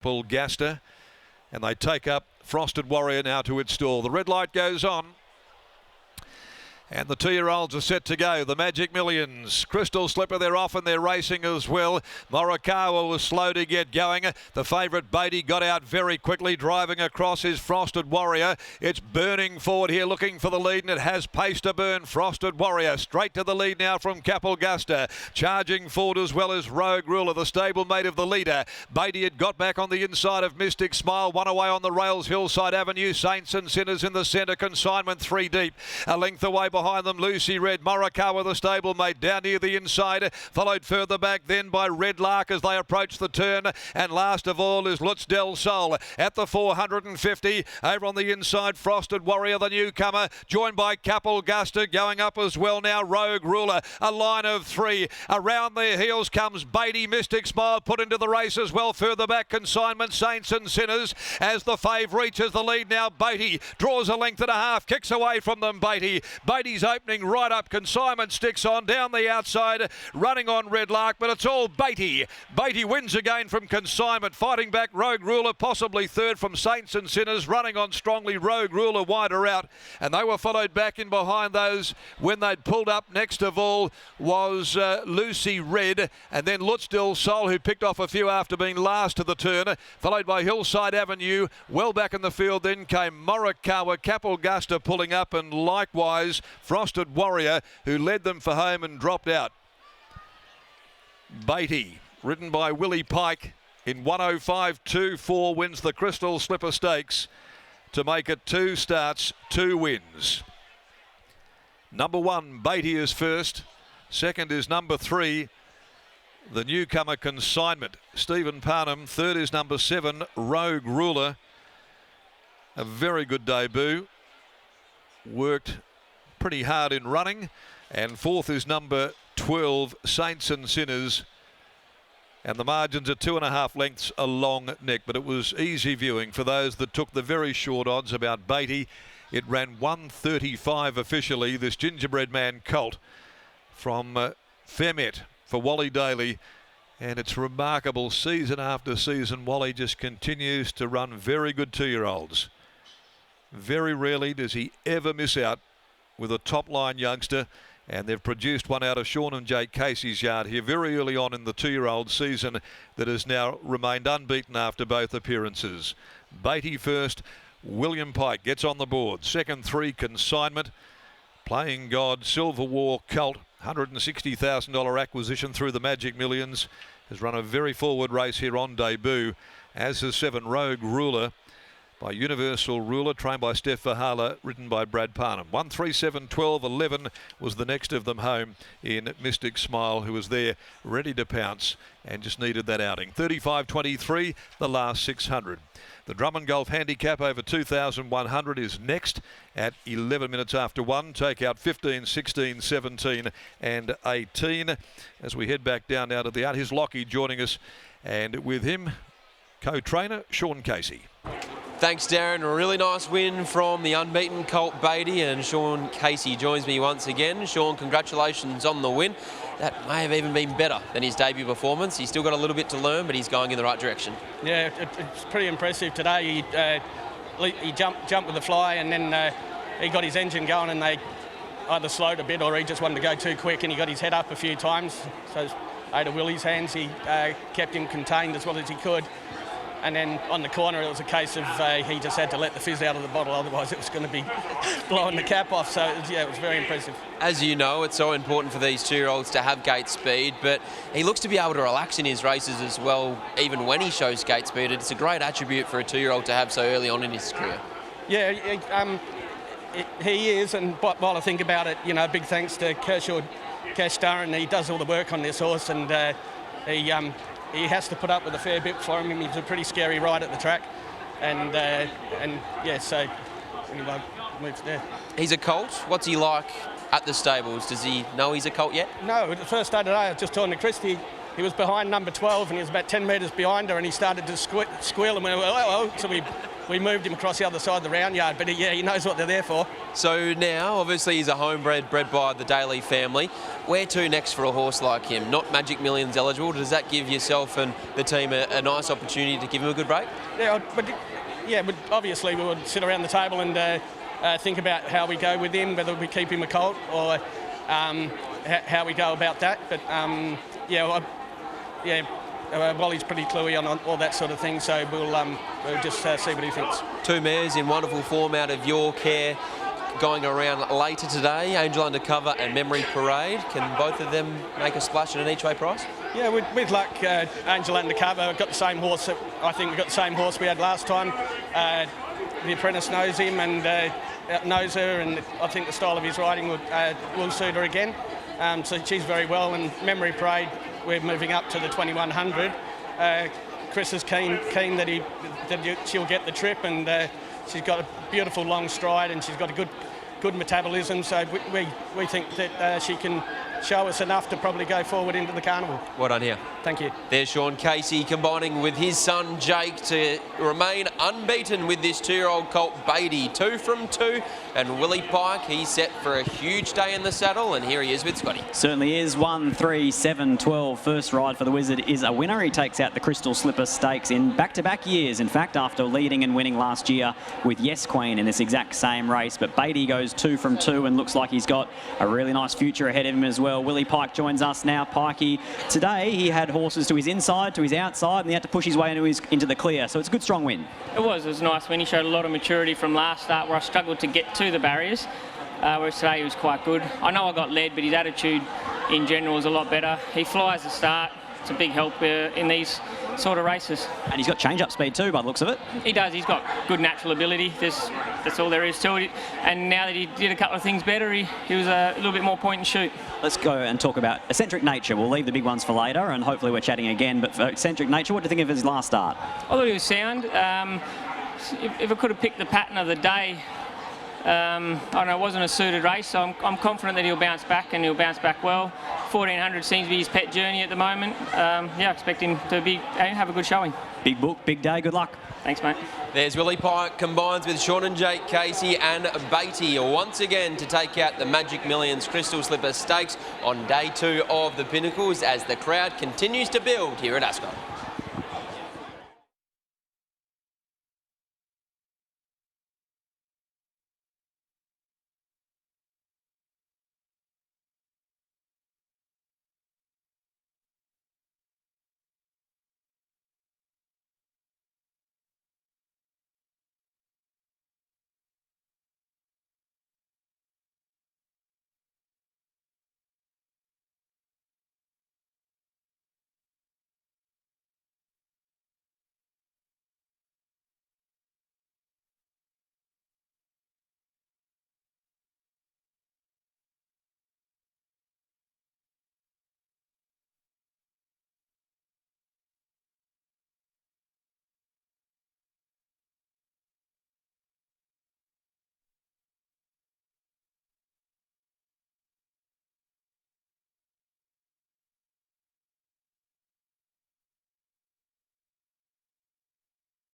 Gaster, and they take up Frosted Warrior now to its stall. The red light goes on, and the 2-year-olds are set to go. The Magic Millions, Crystal Slipper, they're off and they're racing as well. Morikawa was slow to get going. The favourite BEATTY got out very quickly. Driving across is Frosted Warrior. It's burning forward here, looking for the lead, and it has pace to burn. Frosted Warrior straight to the lead now from Capelgusta. Charging forward as well as Rogue Ruler, the stablemate of the leader. BEATTY had got back on the inside of Mystic Smile. One away on the rails, Hillside Avenue. Saints and Sinners in the centre. Consignment 3 deep. A length away behind them, Lucy Red. Morikawa, the stablemate, down near the inside, followed further back then by Red Lark as they approach the turn, and last of all is Lutz Del Sol at the 450. Over on the inside, Frosted Warrior, the newcomer, joined by Capelgusta. Going up as well now, Rogue Ruler, a line of 3. Around their heels comes BEATTY. Mystic Smile put into the race as well. Further back, Consignment, Saints and Sinners. As the fave reaches the lead now, BEATTY draws a length and a half, kicks away from them. BEATTY's opening right up. Consignment sticks on down the outside, running on Red Lark, but it's all BEATTY. BEATTY wins again from Consignment, fighting back Rogue Ruler, possibly third from Saints and Sinners, running on strongly. Rogue Ruler wider out, and they were followed back in behind those when they'd pulled up. Next of all was Lucy Red, and then Lutz Del Sol, who picked off a few after being last to the turn, followed by Hillside Avenue. Well back in the field then came Morikawa, Capelgusta pulling up, and likewise Frosted Warrior, who led them for home and dropped out. BEATTY, ridden by Willie Pike, in 105.24 wins the Crystal Slipper Stakes to make it 2 starts, 2 wins. Number 1, BEATTY is first. Second is number 3, the newcomer Consignment, Stephen Parnham. Third is number 7, Rogue Ruler. A very good debut. Worked pretty hard in running. And fourth is number 12, Saints and Sinners. And the margins are 2.5 lengths along neck, but it was easy viewing for those that took the very short odds about BEATTY. It ran 1:35 officially, this Gingerbread Man colt from Fairmet for Wally Daly. And it's remarkable, season after season, Wally just continues to run very good 2-year-olds. Very rarely does he ever miss out with a top-line youngster, and they've produced one out of Sean and Jake Casey's yard here very early on in the 2-year-old season that has now remained unbeaten after both appearances. BEATTY first, William Pike gets on the board. Second, 3, Consignment. Playing God, Silver War Colt, $160,000 acquisition through the Magic Millions, has run a very forward race here on debut, as has 7, Rogue Ruler, by Universal Ruler, trained by Steph Verhala, ridden by Brad Parnham. 1:37.12.11 was the next of them home in Mystic Smile, who was there ready to pounce and just needed that outing. 35.23, the last 600. The Drummond Golf Handicap over 2,100 is next at 11 minutes after 1. Take out 15, 16, 17 and 18. As we head back down now to the out, here's Lockie joining us, and with him, co-trainer Sean Casey. Thanks, Darren. A really nice win from the unbeaten colt BEATTY, and Sean Casey joins me once again. Sean, congratulations on the win. That may have even been better than his debut performance. He's still got a little bit to learn, but he's going in the right direction. Yeah, it's pretty impressive today. He jumped with the fly, and then he got his engine going, and they either slowed a bit or he just wanted to go too quick, and he got his head up a few times. So out of Willie's hands, he kept him contained as well as he could. And then on the corner, it was a case of he just had to let the fizz out of the bottle, otherwise it was going to be blowing the cap off. So, it was very impressive. As you know, it's so important for these 2-year-olds to have gate speed, but he looks to be able to relax in his races as well, even when he shows gate speed. It's a great attribute for a 2-year-old to have so early on in his career. Yeah, he is, and while I think about it, big thanks to Kershaw Cash Durran. He does all the work on this horse, and he has to put up with a fair bit for him. He's a pretty scary ride at the track, and yeah, so anyway, moves there. He's a colt. What's he like at the stables? Does he know he's a colt yet? No, the first day today, I was just talking to Christy. He was behind number 12, and he was about 10 metres behind her, and he started to squeal, and we went, oh. So we we moved him across the other side of the round yard. But yeah, he knows what they're there for. So now, obviously, he's a homebred, bred by the Daly family. Where to next for a horse like him? Not Magic Millions eligible. Does that give yourself and the team a nice opportunity to give him a good break? Yeah, but obviously we would sit around the table and think about how we go with him, whether we keep him a colt or how we go about that. But Wally's pretty cluey on all that sort of thing, so we'll just see what he thinks. Two mares in wonderful form out of your care going around later today, Angel Undercover and Memory Parade. Can both of them make a splash at an each-way price? Yeah, with luck, Angel Undercover got the same horse. I think we got the same horse we had last time. The apprentice knows him and knows her, and I think the style of his riding will suit her again. So she's very well. And Memory Parade, we're moving up to the 2100. Chris is keen that she'll get the trip, and she's got a beautiful long stride, and she's got a good metabolism. So we think that she can show us enough to probably go forward into the carnival. Well done here. Thank you. There's Sean Casey combining with his son Jake to remain unbeaten with this 2-year-old colt BEATTY. 2 from 2, and Willie Pike, he's set for a huge day in the saddle, and here he is with Scotty. Certainly is. 1, 3, 7, 12. First ride for the Wizard is a winner. He takes out the Crystal Slipper Stakes in back-to-back years. In fact, after leading and winning last year with Yes Queen in this exact same race. But BEATTY goes 2 from 2 and looks like he's got a really nice future ahead of him as well. Willie Pike joins us now. Pikey, today he had horses to his inside, to his outside, and he had to push his way into the clear. So it's a good, strong win. It was a nice win. He showed a lot of maturity from last start, where I struggled to get to the barriers, whereas today he was quite good. I know I got led, but his attitude in general was a lot better. He flies the start. It's a big help in these sort of races. And he's got change-up speed too, by the looks of it. He does. He's got good natural ability. That's all there is to it. And now that he did a couple of things better, he was a little bit more point and shoot. Let's go and talk about Eccentric Nature. We'll leave the big ones for later, and hopefully we're chatting again. But for Eccentric Nature, what do you think of his last start? I thought he was sound. If I could have picked the pattern of the day, I don't know, it wasn't a suited race, so I'm confident that he'll bounce back, and he'll bounce back well. 1400 seems to be his pet journey at the moment. I expect him to have a good showing. Big book, big day, good luck. Thanks, mate. There's Willie Pike combines with Sean and Jake Casey and BEATTY once again to take out the Magic Millions Crystal Slipper Stakes on day 2 of the Pinnacles as the crowd continues to build here at Ascot.